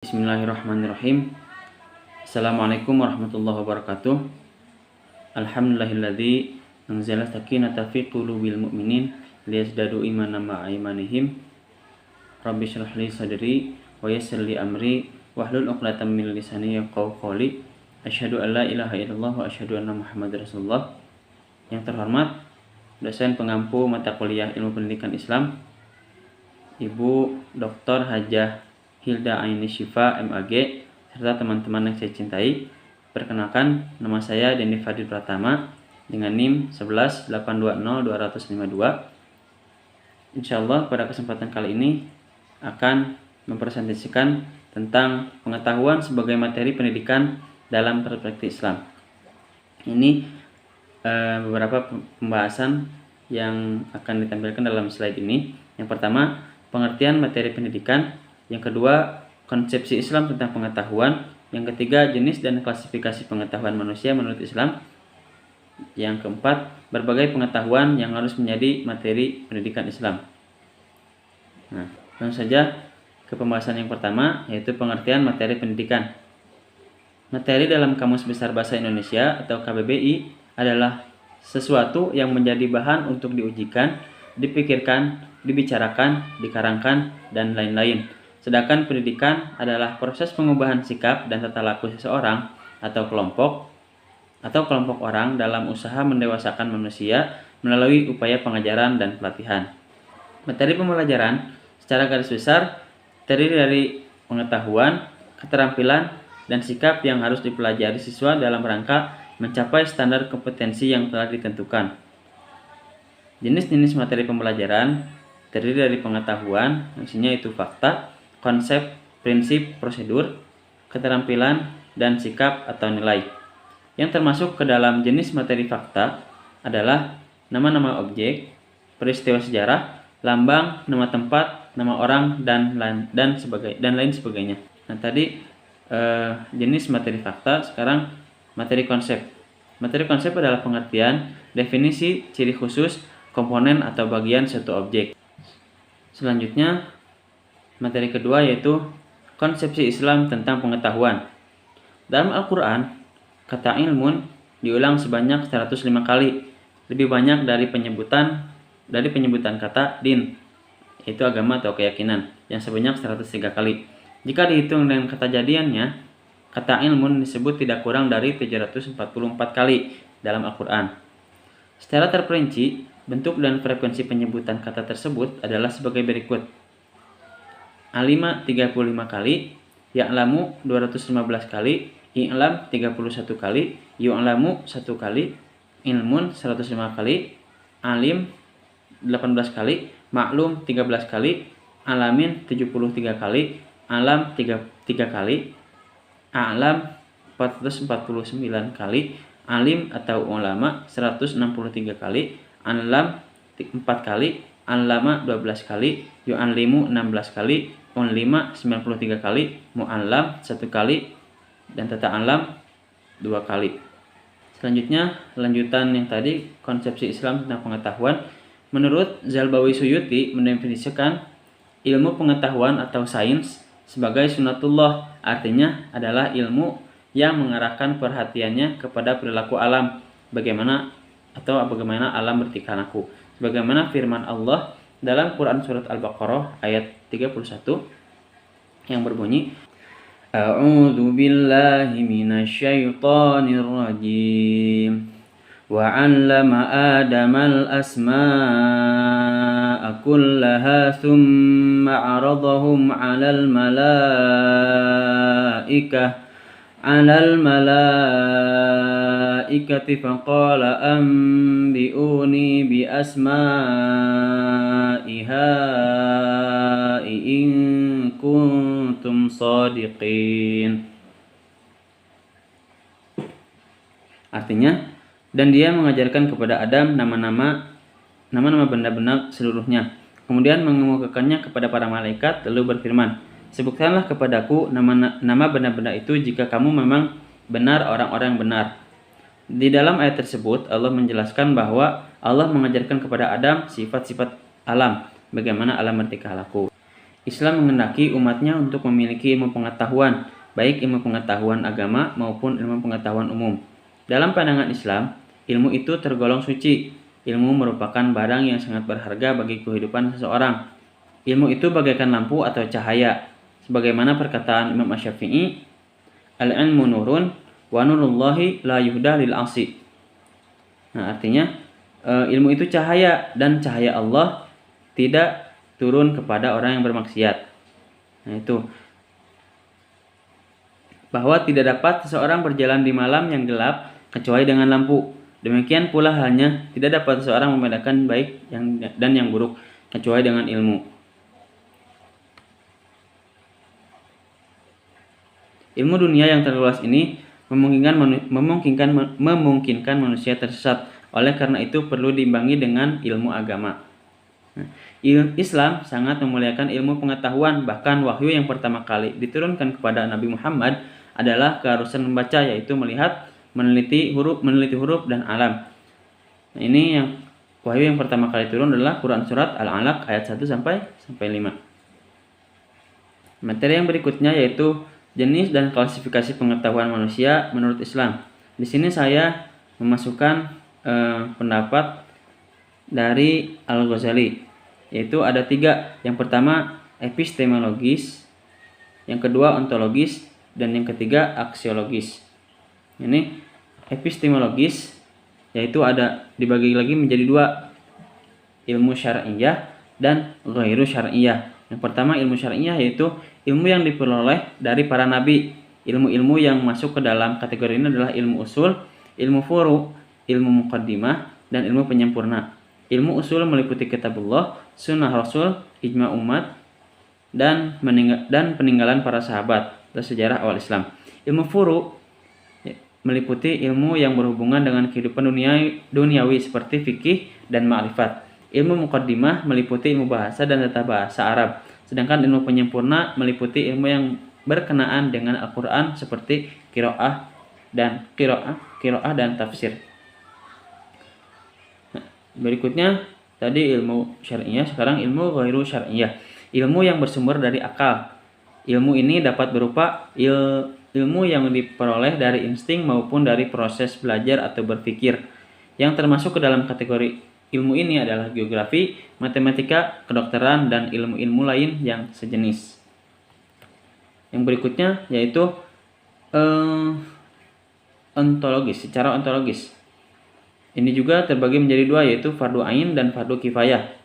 Bismillahirrahmanirrahim. Assalamualaikum warahmatullahi wabarakatuh. Alhamdulillahilladzi anzala sakinata fi qulubil mu'minin liyazdadu imanan ma'a imanihim. Rabbi shrah li sadri wa yassir li amri wahlul 'uqdatam min lisani yafqahu qawli. Asyhadu an la ilaha illallah wa asyhadu anna Muhammadar Rasulullah. Yang terhormat dosen pengampu mata kuliah Ilmu Pendidikan Islam, Ibu Dr. Hajah Hilda Aini Syifa MAG, serta teman-teman yang saya cintai. Perkenalkan, nama saya Dendi Fadil Pratama dengan NIM 1820252. Insyaallah pada kesempatan kali ini akan mempresentasikan tentang pengetahuan sebagai materi pendidikan dalam perspektif Islam. Ini beberapa pembahasan yang akan ditampilkan dalam slide ini. Yang pertama, pengertian materi pendidikan. Yang kedua, konsepsi Islam tentang pengetahuan. Yang ketiga, jenis dan klasifikasi pengetahuan manusia menurut Islam. Yang keempat, berbagai pengetahuan yang harus menjadi materi pendidikan Islam. Nah, langsung saja ke pembahasan yang pertama, yaitu pengertian materi pendidikan. Materi dalam Kamus Besar Bahasa Indonesia atau KBBI adalah sesuatu yang menjadi bahan untuk diujikan, dipikirkan, dibicarakan, dikarangkan, dan lain-lain. Sedangkan pendidikan adalah proses pengubahan sikap dan tata laku seseorang atau kelompok orang dalam usaha mendewasakan manusia melalui upaya pengajaran dan pelatihan. Materi pembelajaran secara garis besar terdiri dari pengetahuan, keterampilan, dan sikap yang harus dipelajari siswa dalam rangka mencapai standar kompetensi yang telah ditentukan. Jenis-jenis materi pembelajaran terdiri dari pengetahuan, isinya itu fakta, konsep, prinsip, prosedur, keterampilan, dan sikap atau nilai. Yang termasuk ke dalam jenis materi fakta adalah nama-nama objek, peristiwa sejarah, lambang, nama tempat, nama orang, dan lain sebagainya. Nah, tadi jenis materi fakta, sekarang materi konsep. Materi konsep adalah pengertian, definisi, ciri khusus, komponen atau bagian suatu objek. Selanjutnya, materi kedua yaitu konsepsi Islam tentang pengetahuan. Dalam Al-Quran, kata ilmun diulang sebanyak 105 kali, lebih banyak dari penyebutan kata din, yaitu agama atau keyakinan, yang sebanyak 103 kali. Jika dihitung dengan kata jadiannya, kata ilmun disebut tidak kurang dari 744 kali dalam Al-Quran. Secara terperinci, bentuk dan frekuensi penyebutan kata tersebut adalah sebagai berikut. Alima 35 kali, ya'lamu 215 kali, i'lam 31 kali, yu'lamu 1 kali, ilmun 105 kali, alim 18 kali, maklum 13 kali, alamin 73 kali, alam 3 kali, a'lam 449 kali, alim atau ulama 163 kali, alam 4 kali, allama 12 kali, yu'allimu 16 kali, unlima 93 kali, mu'allam 1 kali, dan tata alam 2 kali. Selanjutnya, lanjutan yang tadi, konsepsi Islam tentang pengetahuan. Menurut Zalbawi Suyuti mendefinisikan ilmu pengetahuan atau sains sebagai sunatullah, artinya adalah ilmu yang mengarahkan perhatiannya kepada perilaku alam, bagaimana alam bertingkah laku. Sebagaimana firman Allah dalam Quran surat Al-Baqarah ayat 31 yang berbunyi, A'udzu billahi minasyaitonir rajim. Wa 'allama Adamal asma'a kullaha thumma 'aradahum 'alal malaikati faqala anbi'uni bi asma'iha in kuntum shadiqin. Artinya, dan dia mengajarkan kepada Adam nama-nama benda-benda seluruhnya. Kemudian mengemukakannya kepada para malaikat lalu berfirman, sebutkanlah kepadaku nama benda-benda itu jika kamu memang benar orang-orang yang benar. Di dalam ayat tersebut Allah menjelaskan bahwa Allah mengajarkan kepada Adam sifat-sifat alam, bagaimana alam bertingkah laku. Islam menghendaki umatnya untuk memiliki ilmu pengetahuan, baik ilmu pengetahuan agama maupun ilmu pengetahuan umum. Dalam pandangan Islam, ilmu itu tergolong suci. Ilmu merupakan barang yang sangat berharga bagi kehidupan seseorang. Ilmu itu bagaikan lampu atau cahaya. Sebagaimana perkataan Imam Asy-Syafi'i, al-ilmu nurun wa nurullahi la yuhda lil asi. Nah, artinya ilmu itu cahaya dan cahaya Allah tidak turun kepada orang yang bermaksiat. Nah, itu bahwa tidak dapat seseorang berjalan di malam yang gelap kecuali dengan lampu. Demikian pula halnya tidak dapat seseorang membedakan baik dan yang buruk kecuali dengan ilmu. Ilmu dunia yang terluas ini memungkinkan manusia tersesat. Oleh karena itu perlu diimbangi dengan ilmu agama. Islam sangat memuliakan ilmu pengetahuan, bahkan wahyu yang pertama kali diturunkan kepada Nabi Muhammad adalah keharusan membaca, yaitu melihat, meneliti huruf dan alam. Nah, ini yang wahyu yang pertama kali turun adalah Quran surat Al-Alaq ayat 1 sampai 5. Materi yang berikutnya yaitu jenis dan klasifikasi pengetahuan manusia menurut Islam. Di sini saya memasukkan pendapat dari Al-Ghazali, yaitu ada 3. Yang pertama epistemologis, yang kedua ontologis, dan yang ketiga aksiologis. Ini epistemologis, yaitu ada dibagi lagi menjadi 2, ilmu syar'iyah dan ghairu syar'iyah. Yang pertama ilmu syar'iyah yaitu ilmu yang diperoleh dari para nabi. Ilmu-ilmu yang masuk ke dalam kategori ini adalah ilmu usul, ilmu furu', ilmu muqaddimah, dan ilmu penyempurna. Ilmu usul meliputi kitabullah, sunnah rasul, ijma umat, dan peninggalan para sahabat atau sejarah awal Islam. Ilmu furu' meliputi ilmu yang berhubungan dengan kehidupan duniawi seperti fikih dan ma'rifat. Ilmu muqaddimah meliputi ilmu bahasa dan tata bahasa Arab. Sedangkan ilmu penyempurna meliputi ilmu yang berkenaan dengan Al-Qur'an seperti qiraah dan tafsir. Berikutnya tadi ilmu syar'iyah, sekarang ilmu ghairu syar'iyah. Ilmu yang bersumber dari akal. Ilmu ini dapat berupa ilmu yang diperoleh dari insting maupun dari proses belajar atau berpikir. Yang termasuk ke dalam kategori ilmu ini adalah geografi, matematika, kedokteran, dan ilmu-ilmu lain yang sejenis. Yang berikutnya yaitu ontologis, secara ontologis. Ini juga terbagi menjadi 2, yaitu fardu ain dan fardu kifayah.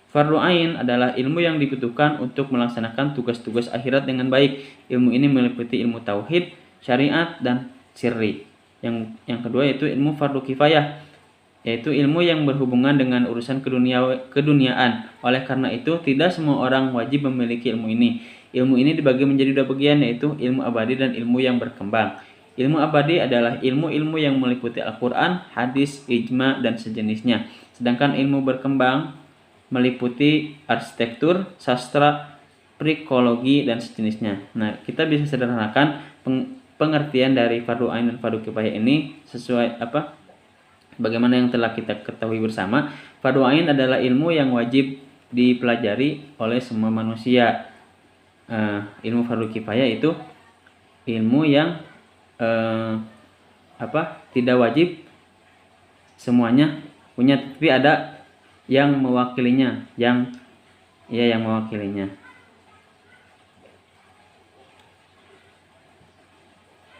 Fardu ain adalah ilmu yang dibutuhkan untuk melaksanakan tugas-tugas akhirat dengan baik. Ilmu ini meliputi ilmu tauhid, syariat, dan sirri. Yang kedua yaitu ilmu fardu kifayah, yaitu ilmu yang berhubungan dengan urusan keduniaan. Oleh karena itu, tidak semua orang wajib memiliki ilmu ini. Ilmu ini dibagi menjadi 2 bagian, yaitu ilmu abadi dan ilmu yang berkembang. Ilmu abadi adalah ilmu-ilmu yang meliputi Al-Quran, hadis, ijma, dan sejenisnya. Sedangkan ilmu berkembang meliputi arsitektur, sastra, psikologi, dan sejenisnya. Nah, kita bisa sederhanakan pengertian dari fardu ain dan fardu kifayah ini sesuai bagaimana yang telah kita ketahui bersama. Fardu ain adalah ilmu yang wajib dipelajari oleh semua manusia. Ilmu fardu kifayah itu ilmu yang tidak wajib semuanya punya, tapi ada yang mewakilinya, yang mewakilinya.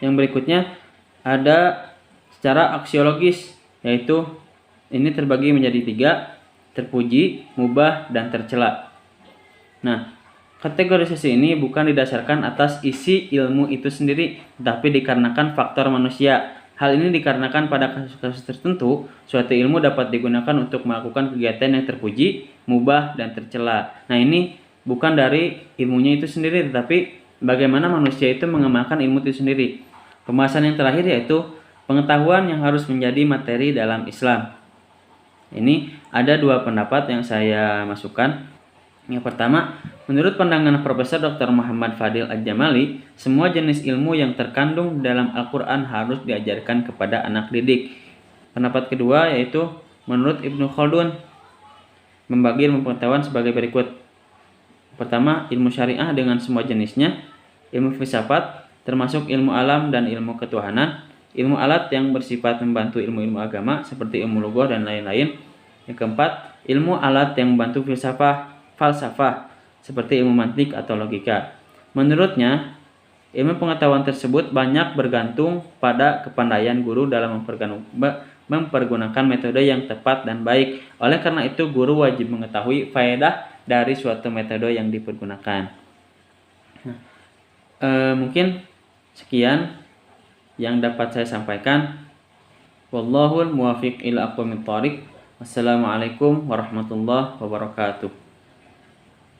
Yang berikutnya ada secara aksiologis, yaitu ini terbagi menjadi 3, terpuji, mubah, dan tercela. Nah, kategorisasi ini bukan didasarkan atas isi ilmu itu sendiri, tetapi dikarenakan faktor manusia. Hal ini dikarenakan pada kasus-kasus tertentu, suatu ilmu dapat digunakan untuk melakukan kegiatan yang terpuji, mubah, dan tercela. Nah, ini bukan dari ilmunya itu sendiri, tetapi bagaimana manusia itu mengamalkan ilmu itu sendiri. Pembahasan yang terakhir yaitu pengetahuan yang harus menjadi materi dalam Islam. Ini ada 2 pendapat yang saya masukkan. Yang pertama, menurut pandangan Profesor Dr. Muhammad Fadil Al-Jamali, semua jenis ilmu yang terkandung dalam Al-Quran harus diajarkan kepada anak didik. Pendapat kedua yaitu menurut Ibnu Khaldun, membagi ilmu pengetahuan sebagai berikut. Pertama, ilmu syariah dengan semua jenisnya, ilmu filsafat termasuk ilmu alam dan ilmu ketuhanan, ilmu alat yang bersifat membantu ilmu-ilmu agama seperti ilmu lughah dan lain-lain. Yang keempat, ilmu alat yang membantu falsafah seperti ilmu mantik atau logika. Menurutnya, ilmu pengetahuan tersebut banyak bergantung pada kepandaian guru dalam mempergunakan metode yang tepat dan baik. Oleh karena itu, guru wajib mengetahui faedah dari suatu metode yang dipergunakan. Mungkin sekian yang dapat saya sampaikan. Wallahul muwaffiq ila aqwamit thoriq. Wassalamualaikum warahmatullahi wabarakatuh.